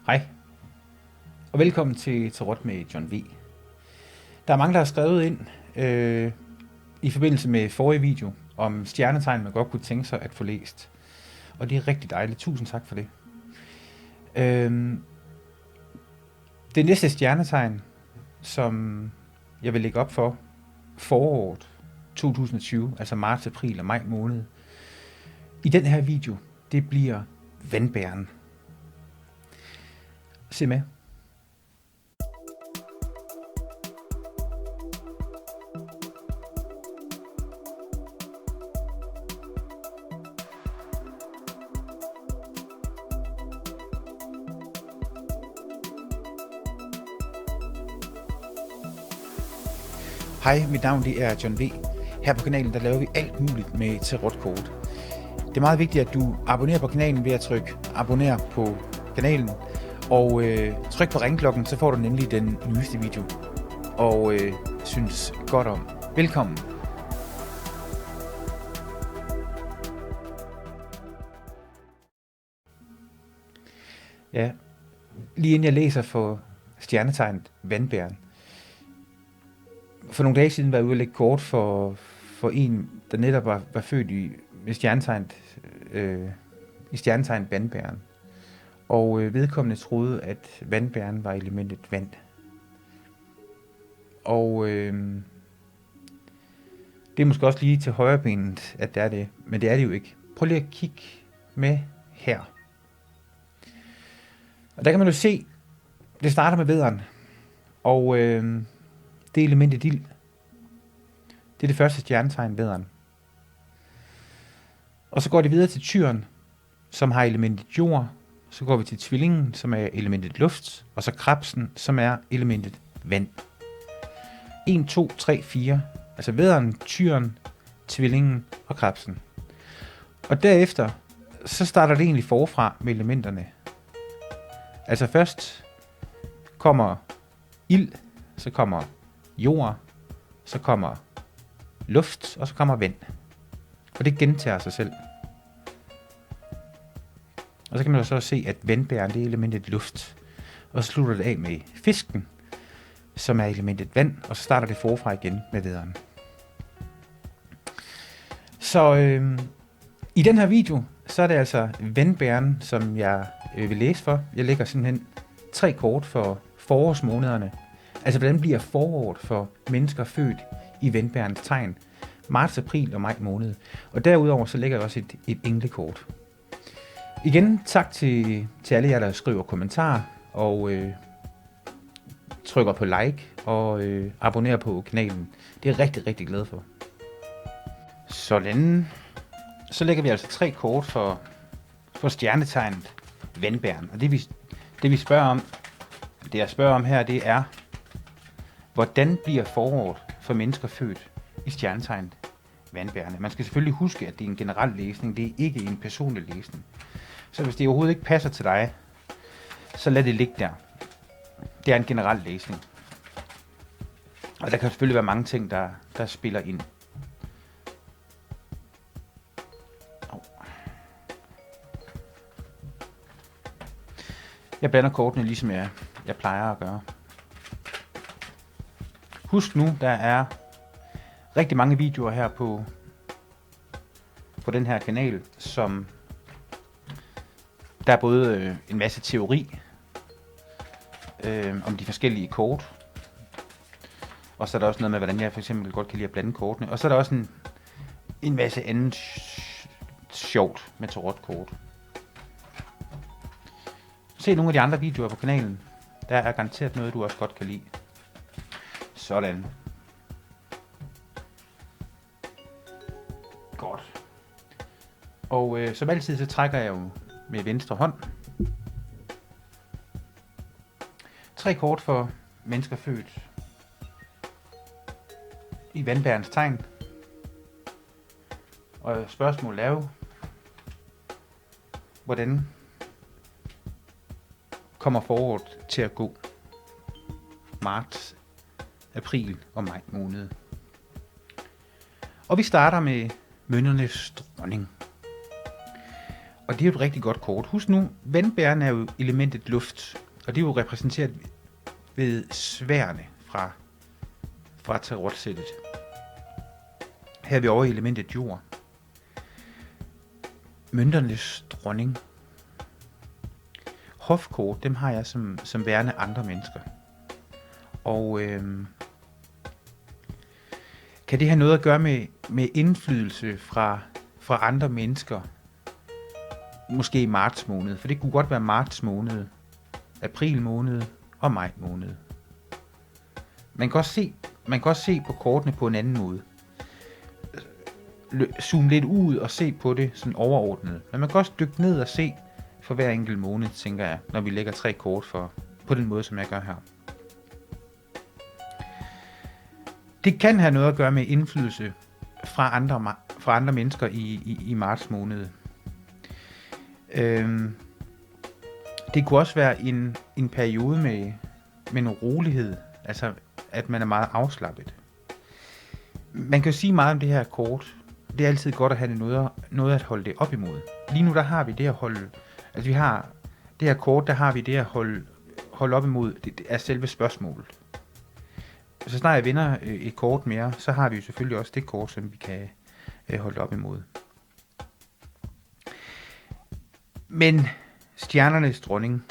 Hej, og velkommen til Tarot med John V. Der er mange, der har skrevet ind i forbindelse med forrige video om stjernetegn, man godt kunne tænke sig at få læst. Og det er rigtig dejligt. Tusind tak for det. Det næste stjernetegn, som jeg vil lægge op for foråret 2020, altså marts, april og maj måned, i den her video, det bliver vandbæren. Se med. Hej, mit navn det er John V. Her på kanalen der laver vi alt muligt med tarotkort. Det er meget vigtigt, at du abonnerer på kanalen ved at trykke abonner på kanalen. Og tryk på ringklokken, så får du nemlig den nyeste video. Og synes godt om. Velkommen. Ja, lige inden jeg læser for stjernetegnet vandbæren. For nogle dage siden var jeg ude at lægge kort for en, der netop var født i stjernetegnet vandbæren. Og vedkommende troede, at vandbæren var elementet vand. Og det er måske også lige til højrebenet, at det er det. Men det er det jo ikke. Prøv lige at kigge med her. Og der kan man jo se, det starter med vædderen. Og det er elementet ild. Det er det første stjernetegn, vædderen. Og så går det videre til tyren, som har elementet jord. Så går vi til tvillingen, som er elementet luft. Og så krebsen, som er elementet vand. 1, 2, 3, 4. Altså vædderen, tyren, tvillingen og krebsen. Og derefter, så starter det egentlig forfra med elementerne. Altså først kommer ild, så kommer jord, så kommer luft, og så kommer vand. Og det gentager sig selv. Og så kan man jo så se, at vandbæren det er elementet luft. Og så slutter det af med fisken, som er elementet vand, og så starter det forfra igen med vædderen. Så i den her video, så er det altså vandbæren, som jeg vil læse for. Jeg lægger simpelthen 3 kort for forårsmånederne. Altså hvordan bliver foråret for mennesker født i vandbærens tegn? Marts, april og maj måned. Og derudover så lægger jeg også et englekort. Igen tak til alle jer, der skriver kommentarer og trykker på like og abonnerer på kanalen. Det er jeg rigtig, rigtig glad for. Sådan. Så lægger vi altså 3 kort for stjernetegnet vandbæren. Og det jeg spørger om her, det er, hvordan bliver foråret for mennesker født i stjernetegnet vandbærerne? Man skal selvfølgelig huske, at det er en generel læsning, det er ikke en personlig læsning. Så hvis det overhovedet ikke passer til dig, så lad det ligge der. Det er en generel læsning. Og der kan selvfølgelig være mange ting, der spiller ind. Jeg blander kortene ligesom jeg plejer at gøre. Husk nu, der er rigtig mange videoer her på den her kanal, som der er både en masse teori om de forskellige kort, og så er der også noget med, hvordan jeg for eksempel godt kan lide at blande kortene, og så er der også en masse andet sjovt med tarotkort. Se nogle af de andre videoer på kanalen. Der er garanteret noget, du også godt kan lide. Sådan. Godt. Og som altid, så trækker jeg jo med venstre hånd. 3 kort for mennesker født i vandbærens tegn. Og spørgsmålet er jo, hvordan kommer foråret til at gå? Marts, april og maj måned. Og vi starter med mønternes dronning. Og det er jo et rigtig godt kort. Husk nu, vandbæren er jo elementet luft, og det er jo repræsenteret ved sværene fra tarotsættet. Her er vi over i elementet jord. Mønternes dronning. Hofkort, dem har jeg som værende andre mennesker. Og kan det have noget at gøre med indflydelse fra andre mennesker? Måske i marts måned, for det kunne godt være marts måned, april måned og maj måned. Man kan også se på kortene på en anden måde. Zoom lidt ud og se på det sådan overordnet. Men man kan også dykke ned og se for hver enkelt måned, tænker jeg, når vi lægger 3 kort på den måde, som jeg gør her. Det kan have noget at gøre med indflydelse fra andre mennesker i marts måned. Det kunne også være en periode med noget rolighed, altså at man er meget afslappet. Man kan jo sige meget om det her kort. Det er altid godt at have noget at holde det op imod. Lige nu der har vi det at holde, altså vi har det her kort, der har vi det at holde op imod, det er selve spørgsmålet. Så snart jeg vinder et kort mere, så har vi jo selvfølgelig også det kort, som vi kan holde op imod. Men stjernernes dronning,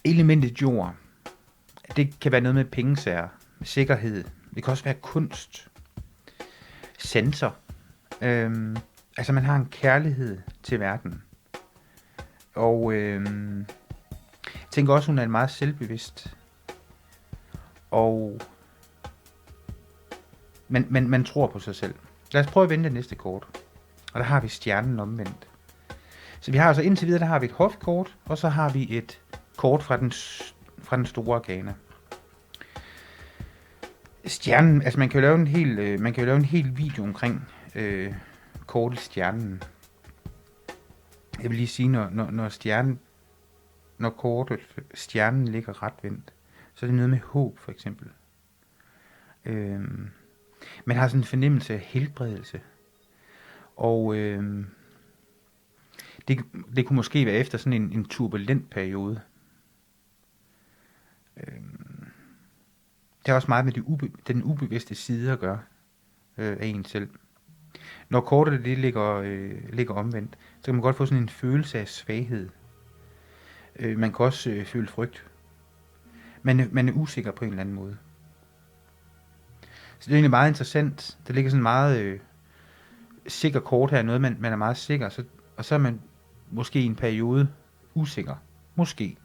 elementet jord, det kan være noget med pengesager, sikkerhed, det kan også være kunst, sanser. Altså man har en kærlighed til verden. Og jeg tænker også, hun er meget selvbevidst. Og man tror på sig selv. Lad os prøve at vende det næste kort. Og der har vi stjernen omvendt. Så vi har altså indtil videre, der har vi et hofkort, og så har vi et kort fra den store arcana. Stjernen, altså man kan jo lave en hel video omkring kortet stjernen. Jeg vil lige sige, når kortet stjernen ligger retvendt, så er det noget med håb for eksempel. Man har sådan en fornemmelse af helbredelse. Og det kunne måske være efter sådan en turbulent periode. Det har også meget med den ubevidste side at gøre af en selv. Når kortet det ligger omvendt, så kan man godt få sådan en følelse af svaghed. Man kan også føle frygt. Man er usikker på en eller anden måde. Så det er egentlig meget interessant. Der ligger sådan meget sikker kort her, noget man er meget sikker, og så er man måske i en periode usikker. Måske.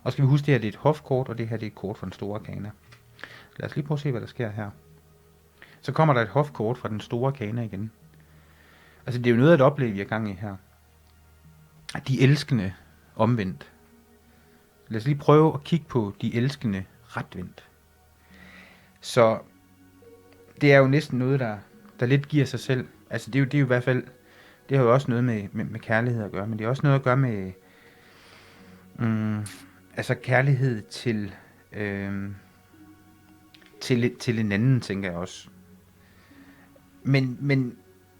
Og skal vi huske, det her det er et hofkort, og det her det er et kort fra den store arcana. Lad os lige prøve at se, hvad der sker her. Så kommer der et hofkort fra den store arcana igen. Altså det er jo noget af et oplæg, vi er gang i her. De elskende omvendt. Lad os lige prøve at kigge på de elskende retvendt. Så det er jo næsten noget, der lidt giver sig selv. Altså det er jo i hvert fald, det har jo også noget med kærlighed at gøre, men det har også noget at gøre med altså kærlighed til en anden, tænker jeg også.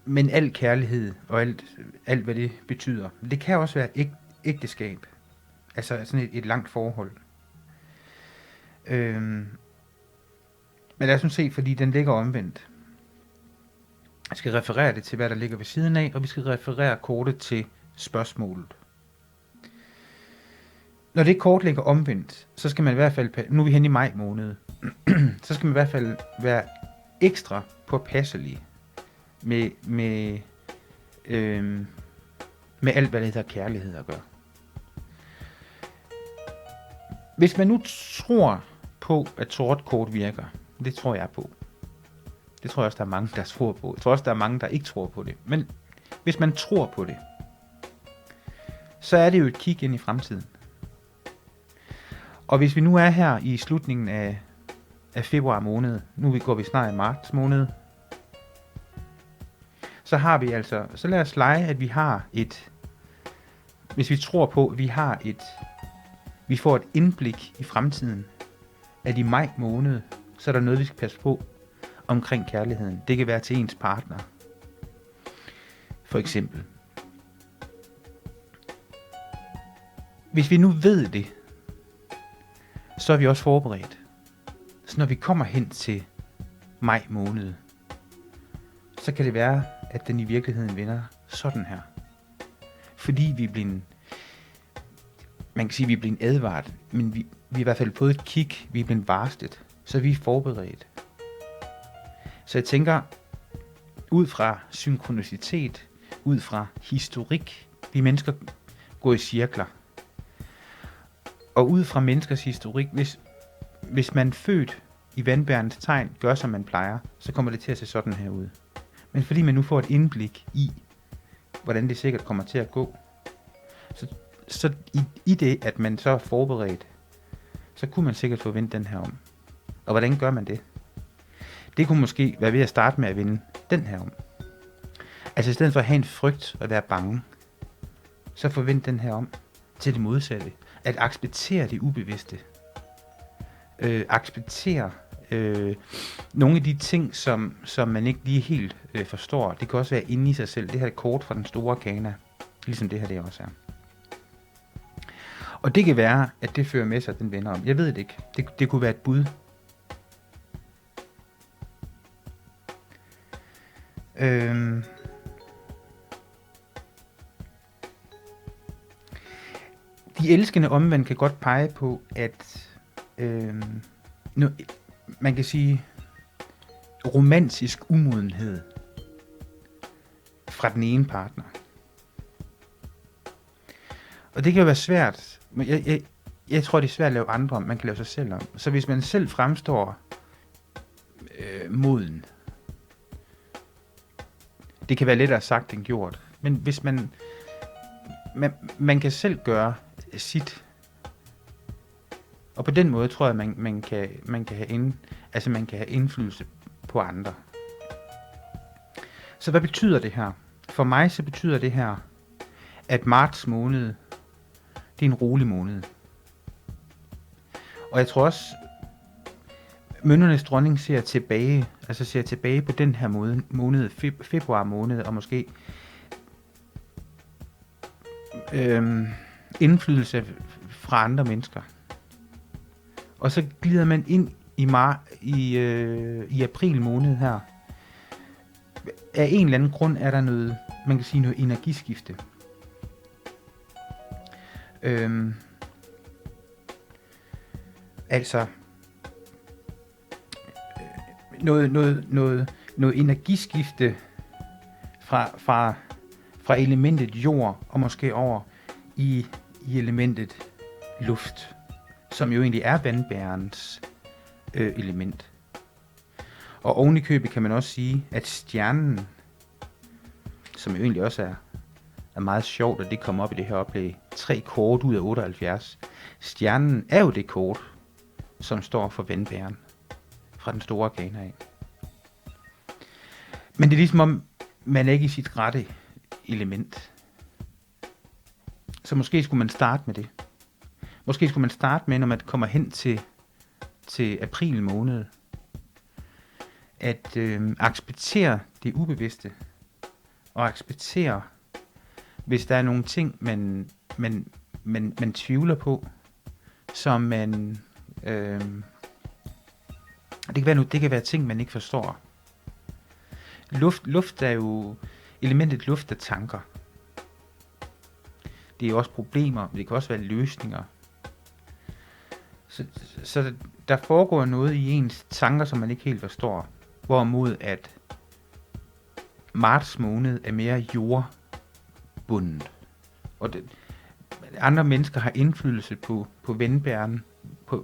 Men al kærlighed og alt hvad det betyder, det kan også være ægteskab. Altså sådan et langt forhold. Men lad os nu se, fordi den ligger omvendt. Jeg skal referere det til, hvad der ligger ved siden af, og vi skal referere kortet til spørgsmålet. Når det kort ligger omvendt, så skal man i hvert fald, nu er vi hen i maj måned, så skal man i hvert fald være ekstra påpasselig med alt, hvad det hedder kærlighed at gøre. Hvis man nu tror på, at tarotkort virker, det tror jeg på. Det tror jeg også, der er mange, der tror på. Jeg tror også, der er mange, der ikke tror på det. Men hvis man tror på det, så er det jo et kig ind i fremtiden. Og hvis vi nu er her i slutningen af februar måned, nu går vi snart i marts måned, så har vi altså, så lad os lege, at vi har hvis vi tror på, at vi får et indblik i fremtiden, at i maj måned, så er der noget, vi skal passe på omkring kærligheden. Det kan være til ens partner. For eksempel. Hvis vi nu ved det, så er vi også forberedt. Så når vi kommer hen til maj måned, så kan det være, at den i virkeligheden vender sådan her. Fordi vi er blevet, man kan sige, at vi er blevet advaret, men vi er i hvert fald fået et kig, vi er blevet varslet, så vi er forberedt. Så jeg tænker, ud fra synkronicitet, ud fra historik, vi mennesker går i cirkler. Og ud fra menneskers historik, hvis man født i vandbærens tegn, gør som man plejer, så kommer det til at se sådan her ud. Men fordi man nu får et indblik i, hvordan det sikkert kommer til at gå, så i det, at man så er forberedt, så kunne man sikkert få vendt den her om. Og hvordan gør man det? Det kunne måske være ved at starte med at vende den her om. Altså i stedet for at have en frygt og være bange, så forvent den her om til det modsatte. At acceptere det ubevidste. Acceptere nogle af de ting, som man ikke lige helt forstår. Det kan også være inde i sig selv. Det her er kort fra den store kana, ligesom det her det også er. Og det kan være, at det fører med sig, at den vender om. Jeg ved det ikke. Det kunne være et bud. De elskende omvendt kan godt pege på, at man kan sige romantisk umodenhed fra den ene partner. Og det kan jo være svært. Jeg tror, det er svært at lave andre om. Man kan lave sig selv om. Så hvis man selv fremstår moden, det kan være lettere sagt end gjort. Men hvis man kan selv gøre sit, og på den måde tror jeg, man kan have indflydelse på andre. Så hvad betyder det her? For mig så betyder det her, at marts måned, det er en rolig måned. Og jeg tror også, mønternes dronning ser tilbage på den her måned, februar måned, og måske indflydelse fra andre mennesker. Og så glider man ind i april måned her. Af en eller anden grund er der noget, man kan sige noget energiskifte. Altså noget energiskifte fra elementet jord og måske over i elementet luft, som jo egentlig er vandbærens element. Og oven i købet kan man også sige, at stjernen, som jo egentlig også er meget sjovt, at det kommer op i det her oplæg, 3 kort ud af 78. Stjernen er jo det kort, som står for vandbæren fra den store kana af. Men det er ligesom om, man er ikke i sit rette element. Så måske skulle man starte med det. Måske skulle man starte med, når man kommer hen til april måned, at acceptere det ubevidste, og acceptere, hvis der er nogle ting, man tvivler på, som man det kan være ting, man ikke forstår. Luft er jo elementet luft af tanker. Det er jo også problemer, men det kan også være løsninger. Så der foregår noget i ens tanker, som man ikke helt forstår. Hvorimod at marts måned er mere jordbundet. Og andre mennesker har indflydelse på vandbæren,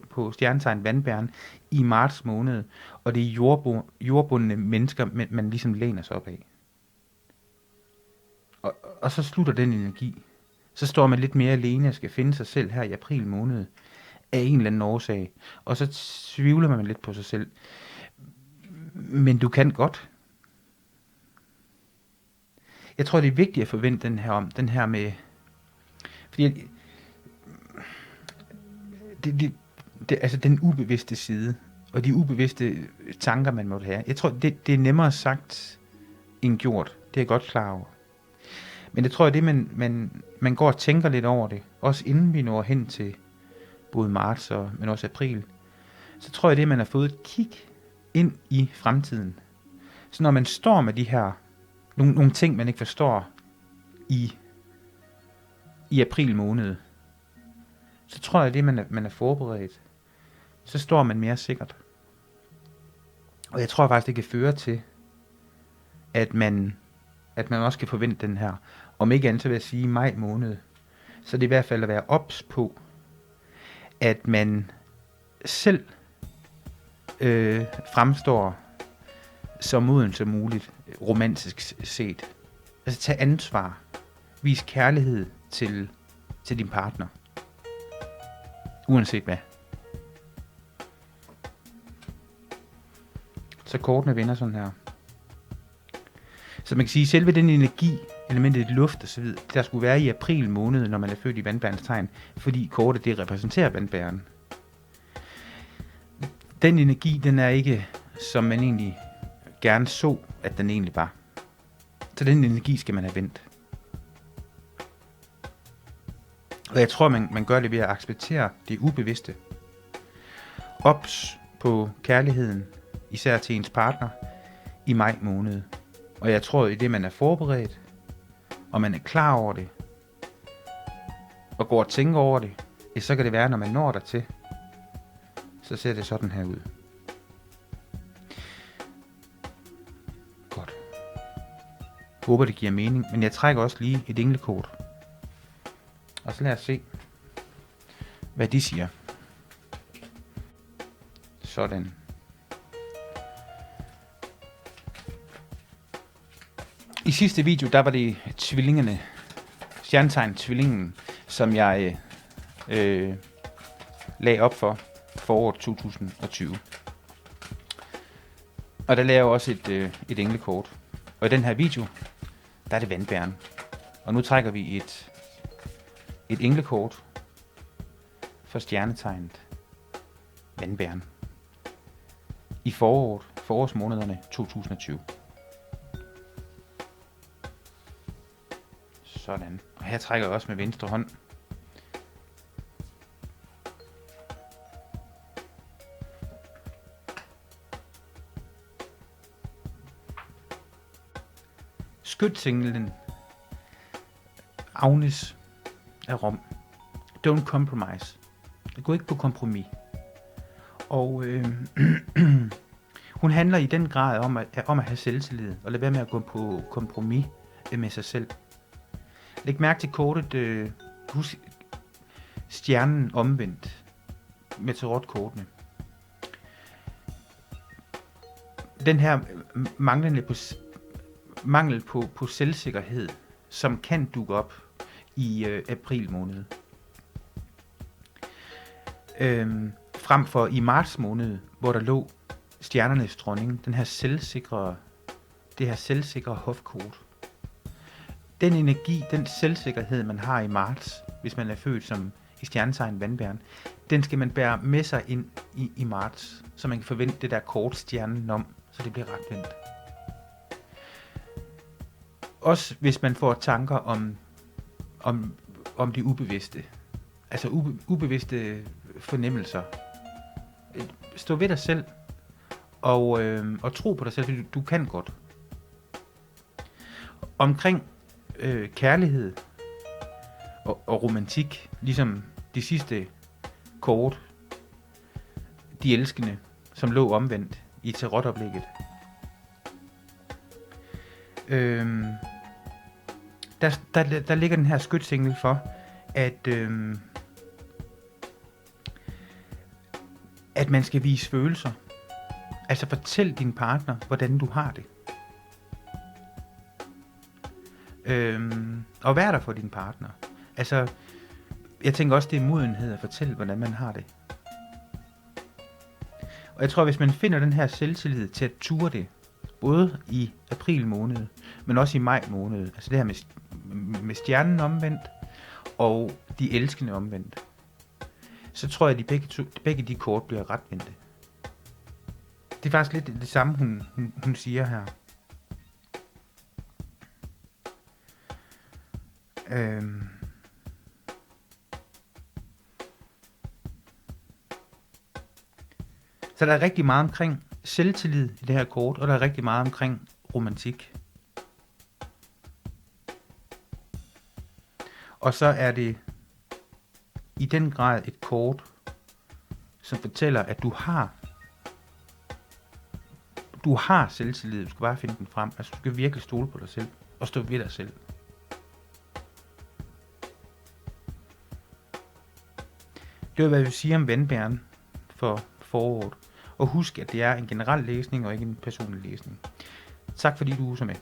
på stjernetegn vandbæren i marts måned. Og det er jordbundne mennesker, man ligesom læner sig op af. Og så slutter den energi. Så står man lidt mere alene og skal finde sig selv her i april måned af en eller anden årsag. Og så tvivler man lidt på sig selv. Men du kan godt. Jeg tror, det er vigtigt at forvente den her med... Fordi altså den ubevidste side, og de ubevidste tanker, man måtte have. Jeg tror, det er nemmere sagt end gjort. Det er jeg godt klar over. Men det tror jeg, det man går og tænker lidt over det, også inden vi når hen til både marts, men også april, så tror jeg, det man har fået et kig ind i fremtiden. Så når man står med de her, nogle ting, man ikke forstår i april måned, så tror jeg, det man er forberedt, så står man mere sikkert. Og jeg tror faktisk, det kan føre til, at man også kan forvente den her, om ikke andet så vil jeg sige maj måned, så det er i hvert fald at være ops på, at man selv fremstår så moden som muligt, romantisk set. Altså tag ansvar, vis kærlighed til din partner, uanset hvad. Så kortene vender sådan her. Så man kan sige, at selve den energi, elementet luft og så videre, der skulle være i april måned, når man er født i vandbærens tegn, fordi kortet det repræsenterer vandbæren. Den energi, den er ikke, som man egentlig gerne så, at den egentlig var. Så den energi skal man have vendt. Og jeg tror, man gør det ved at acceptere det ubevidste. Ops på kærligheden, især til ens partner, i maj måned. Og jeg tror, i det man er forberedt, og man er klar over det, og går og tænker over det, så kan det være, når man når dertil, så ser det sådan her ud. Godt. Håber, det giver mening, men jeg trækker også lige et englekort. Og så lad os se, hvad de siger. Sådan. I sidste video, der var det tvillingerne, stjernetegn tvillingen, som jeg lagde op for året 2020. Og der lagde jeg også et englekort. Og i den her video, der er det vandbæren. Og nu trækker vi et englekort for stjernetegnet vandbæren i forårsmånederne 2020. Sådan. Og her trækker jeg også med venstre hånd. Skytsenglen Agnes af Rom. Don't compromise. Gå ikke på kompromis. Og hun handler i den grad om at have selvtillid og lade være med at gå på kompromis med sig selv. Læg mærke til kortet, husk stjernen omvendt med tarotkortene. Den her mangel på selvsikkerhed, som kan dukke op i april måned. Frem for i marts måned, hvor der lå stjernernes dronning, det her selvsikre hofkort. Den energi, den selvsikkerhed, man har i marts, hvis man er født som i stjernetegn vandbæren, den skal man bære med sig ind i marts, så man kan forvente det der kort stjernen om, så det bliver ret vendt. Også hvis man får tanker om det ubevidste, altså ubevidste fornemmelser. Stå ved dig selv, og tro på dig selv, fordi du kan godt. Omkring kærlighed og romantik, ligesom de sidste kort, de elskende, som lå omvendt i tarotoplægget. Der ligger den her skytsengel for, at man skal vise følelser. Altså fortæl din partner, hvordan du har det. Og vær der for din partner. Altså, jeg tænker også, det er modenhed at fortælle, hvordan man har det. Og jeg tror, hvis man finder den her selvtillid til at ture det, både i april måned, men også i maj måned, altså det her med stjernen omvendt, og de elskende omvendt, så tror jeg, at begge de kort bliver ret vendte. Det er faktisk lidt det samme, hun siger her. Så der er rigtig meget omkring selvtillid i det her kort, og der er rigtig meget omkring romantik. Og så er det i den grad et kort, som fortæller, at du har selvtillid. Du skal bare finde den frem. Altså, du skal virkelig stole på dig selv og stå ved dig selv. Det er, hvad vi siger om vandbæren for foråret. Og husk, at det er en generel læsning og ikke en personlig læsning. Tak fordi du er så med.